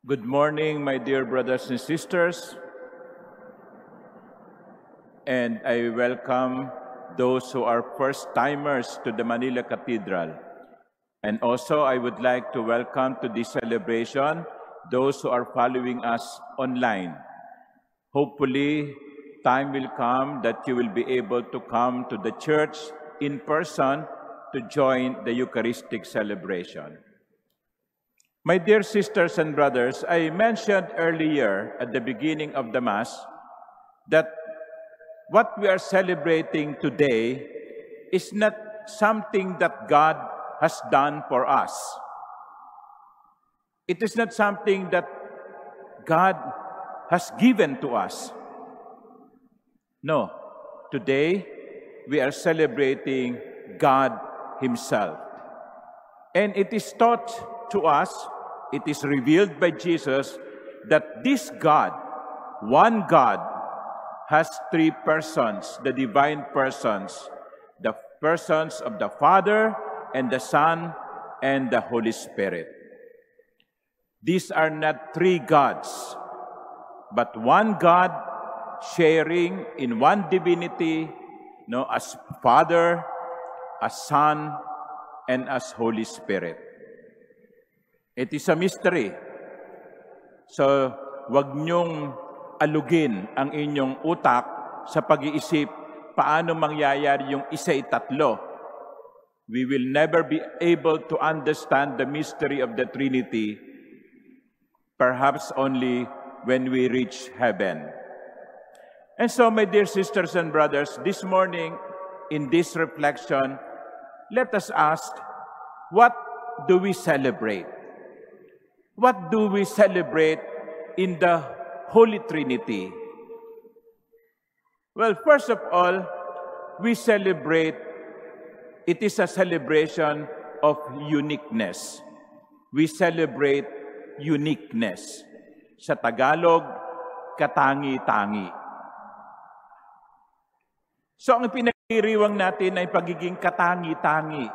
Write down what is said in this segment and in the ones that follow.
Good morning, my dear brothers and sisters, and I welcome those who are first-timers to the Manila Cathedral. And also, I would like to welcome to this celebration those who are following us online. Hopefully, time will come that you will be able to come to the church in person to join the Eucharistic celebration. My dear sisters and brothers, I mentioned earlier at the beginning of the Mass that what we are celebrating today is not something that God has done for us. It is not something that God has given to us. No, today we are celebrating God Himself. And it is taught to us, it is revealed by Jesus that this God, one God, has three persons, the divine persons, the persons of the Father and the Son and the Holy Spirit. These are not three gods, but one God sharing in one divinity, as Father, as Son, and as Holy Spirit. It is a mystery. So, wag niyong alugin ang inyong utak sa pag-iisip paano mangyayari yung isa'y tatlo. We will never be able to understand the mystery of the Trinity, perhaps only when we reach heaven. And so, my dear sisters and brothers, this morning, in this reflection, let us ask, what do we celebrate? What do we celebrate in the Holy Trinity? Well, first of all, we celebrate, it is a celebration of uniqueness. We celebrate uniqueness. Sa Tagalog, katangi-tangi. So ang pinagdiriwang natin ay pagiging katangi-tangi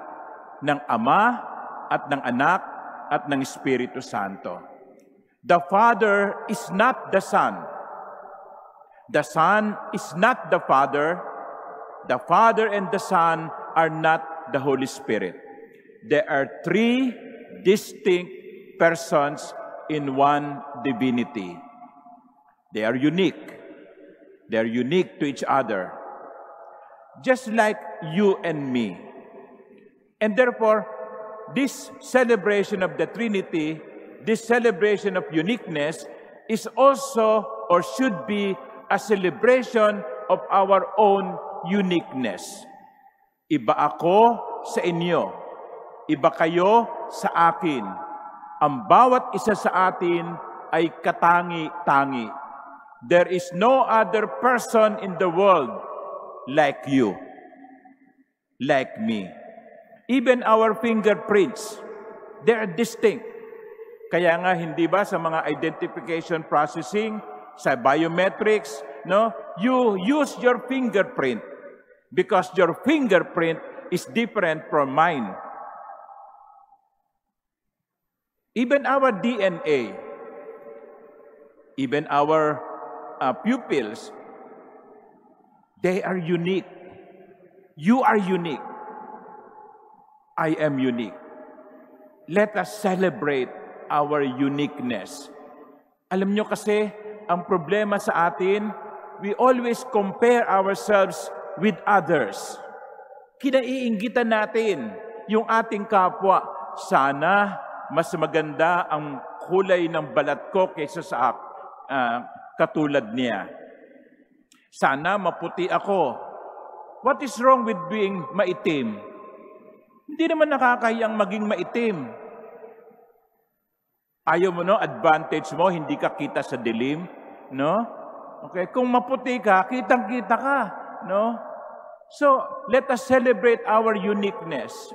ng Ama at ng Anak at ng Espiritu Santo. The Father is not the Son. The Son is not the Father. The Father and the Son are not the Holy Spirit. There are three distinct persons in one divinity. They are unique. They are unique to each other. Just like you and me. And therefore, this celebration of the Trinity, this celebration of uniqueness, is also or should be a celebration of our own uniqueness. Iba ako sa inyo. Iba kayo sa akin. Ang bawat isa sa atin ay katangi-tangi. There is no other person in the world like you, like me. Even our fingerprints, they are distinct. Kaya nga, hindi ba sa mga identification processing, sa biometrics, you use your fingerprint because your fingerprint is different from mine. Even our DNA, even our pupils, they are unique. You are unique. I am unique. Let us celebrate our uniqueness. Alam nyo kasi, ang problema sa atin, we always compare ourselves with others. Kinaiinggitan natin yung ating kapwa. Sana mas maganda ang kulay ng balat ko kaysa sa katulad niya. Sana maputi ako. What is wrong with being maitim? Hindi naman nakakahiyang maging maitim. Ayaw mo, advantage mo, hindi ka kita sa dilim, Okay, kung maputi ka, kitang-kita ka, So, let us celebrate our uniqueness.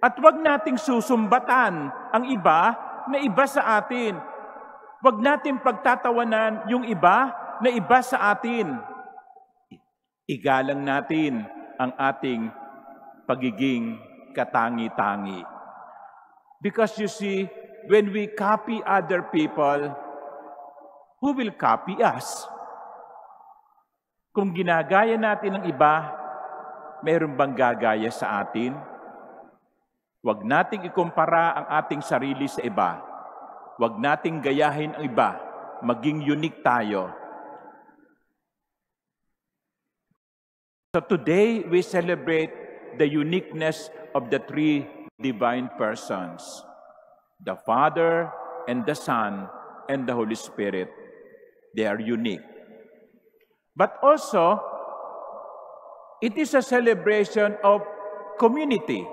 At wag nating susumbatan ang iba na iba sa atin. Wag nating pagtatawanan yung iba na iba sa atin. Igalang natin ang ating pagiging katangi-tangi. Because you see, when we copy other people, who will copy us? Kung ginagaya natin ang iba, mayroon bang gagaya sa atin? Huwag nating ikumpara ang ating sarili sa iba. Huwag nating gayahin ang iba. Maging unique tayo. So today, we celebrate the uniqueness of the three divine persons, the Father and the Son and the Holy Spirit. They are unique. But also, it is a celebration of community.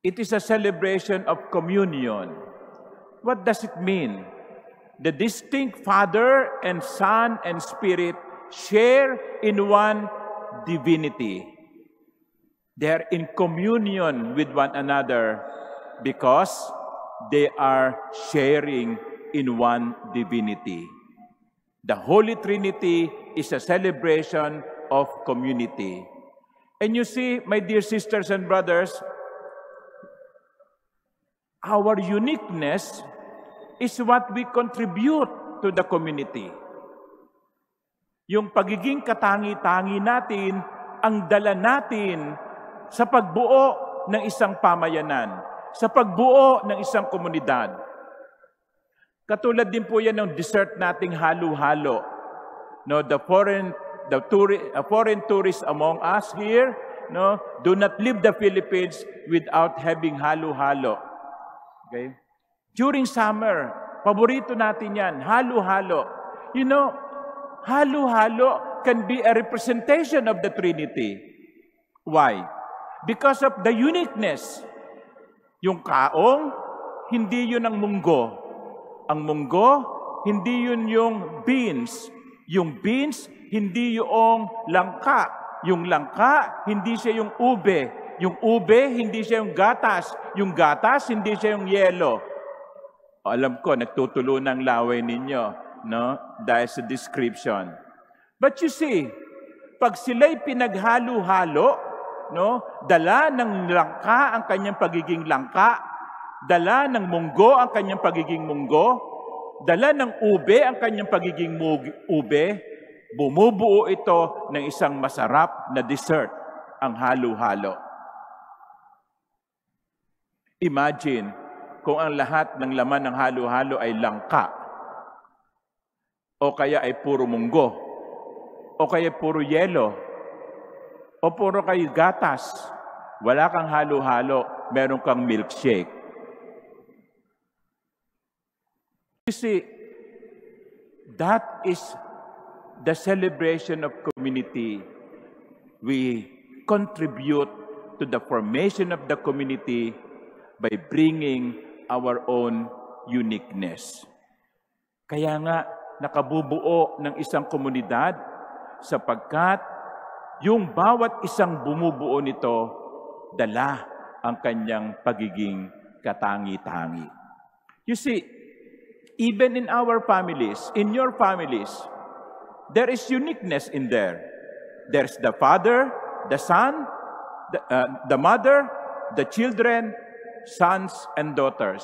It is a celebration of communion. What does it mean? The distinct Father and Son and Spirit share in one divinity. They are in communion with one another because they are sharing in one divinity. The Holy Trinity is a celebration of community. And you see, my dear sisters and brothers, our uniqueness is what we contribute to the community. Yung pagiging katangi-tangi natin, ang dala natin sa pagbuo ng isang pamayanan, sa pagbuo ng isang komunidad. Katulad din po yan ng dessert nating halo-halo. No, foreign tourists among us here, no, do not leave the Philippines without having halo-halo. Okay? During summer, paborito natin yan, halo-halo. You know, halo-halo can be a representation of the Trinity. Why? Because of the uniqueness. Yung kaong, hindi yun ang munggo. Ang munggo, hindi yun yung beans. Yung beans, hindi yung langka. Yung langka, hindi siya yung ube. Yung ube, hindi siya yung gatas. Yung gatas, hindi siya yung yelo. Alam ko, nagtutulo ng laway ninyo, no? Dahil sa description. But you see, pag sila'y pinaghalo-halo, no? Dala ng langka ang kanyang pagiging langka, dala ng munggo ang kanyang pagiging munggo, dala ng ube ang kanyang pagiging ube, bumubuo ito ng isang masarap na dessert, ang halo-halo. Imagine, kung ang lahat ng laman ng halo-halo ay langka, o kaya ay puro munggo, o kaya puro yelo, o puro kayo gatas, wala kang halo-halo, meron kang milkshake. You see, that is the celebration of community. We contribute to the formation of the community by bringing our own uniqueness. Kaya nga, nakabubuo ng isang komunidad sapagkat yung bawat isang bumubuo nito, dala ang kanyang pagiging katangi-tangi. You see, even in our families, in your families, there is uniqueness in there. There's the Father, the Son, the Mother, the children, sons and daughters.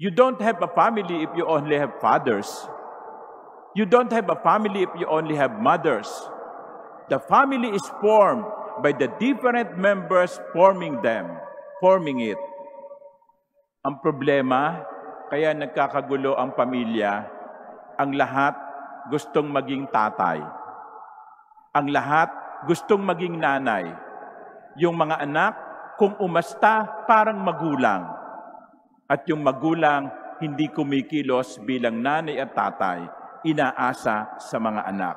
You don't have a family if you only have fathers. You don't have a family if you only have mothers. The family is formed by the different members forming it. Ang problema, kaya nagkakagulo ang pamilya, ang lahat gustong maging tatay. Ang lahat gustong maging nanay. Yung mga anak, kung umasta, parang magulang. At yung magulang, hindi kumikilos bilang nanay at tatay, inaasa sa mga anak.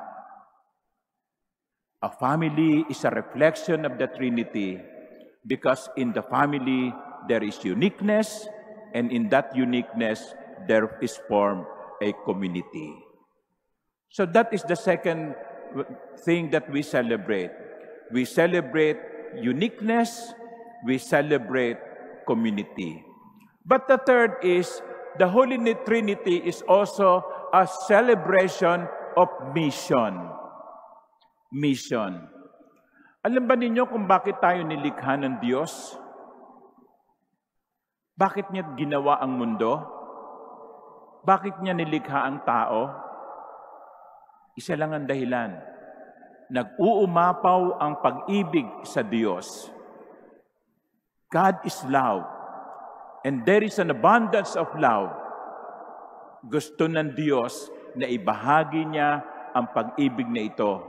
A family is a reflection of the Trinity because in the family, there is uniqueness, and in that uniqueness, there is formed a community. So that is the second thing that we celebrate. We celebrate uniqueness, we celebrate community. But the third is, the Holy Trinity is also a celebration of mission. Mission. Alam ba ninyo kung bakit tayo nilikha ng Diyos? Bakit niya ginawa ang mundo? Bakit niya nilikha ang tao? Isa lang ang dahilan. Nag-uumapaw ang pag-ibig sa Diyos. God is love. And there is an abundance of love. Gusto ng Diyos na ibahagi niya ang pag-ibig na ito.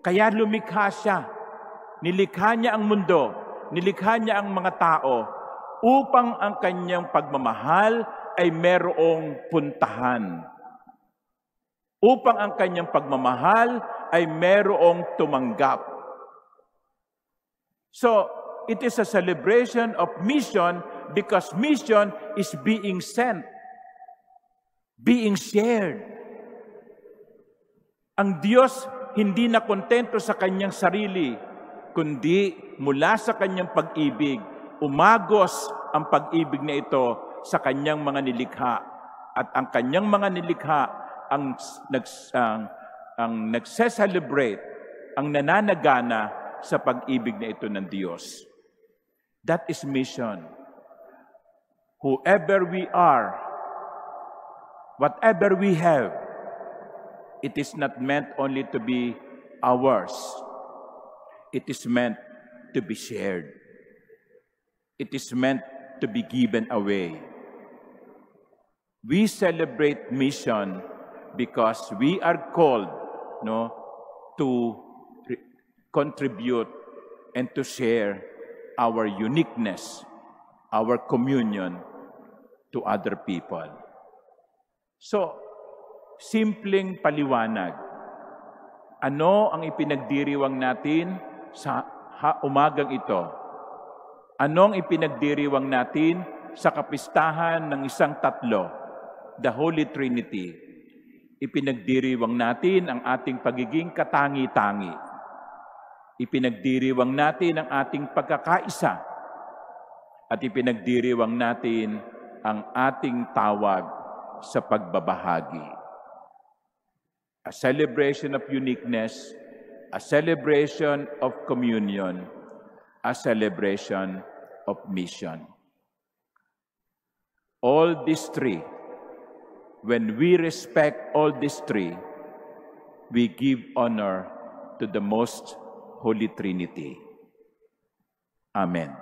Kaya lumikha siya. Nilikha niya ang mundo. Nilikha niya ang mga tao upang ang kanyang pagmamahal ay merong puntahan. Upang ang kanyang pagmamahal ay merong tumanggap. So, it is a celebration of mission because mission is being sent, being shared. Ang Diyos hindi na kontento sa kanyang sarili, kundi mula sa kanyang pag-ibig, umagos ang pag-ibig na ito sa kanyang mga nilikha. At ang kanyang mga nilikha ang nagse-celebrate, ang nananagana sa pag-ibig na ito ng Diyos. That is mission. Whoever we are, whatever we have, it is not meant only to be ours. It is meant to be shared. It is meant to be given away. We celebrate mission because we are called to contribute and to share our uniqueness, our communion to other people. So, simpleng paliwanag. Ano ang ipinagdiriwang natin sa umagang ito? Anong ipinagdiriwang natin sa kapistahan ng isang tatlo, the Holy Trinity? Ipinagdiriwang natin ang ating pagiging katangi-tangi. Ipinagdiriwang natin ang ating pagkakaisa. At ipinagdiriwang natin ang ating tawag sa pagbabahagi. A celebration of uniqueness, a celebration of communion, a celebration of mission. All these three, when we respect all these three, we give honor to the most Holy Trinity. Amen.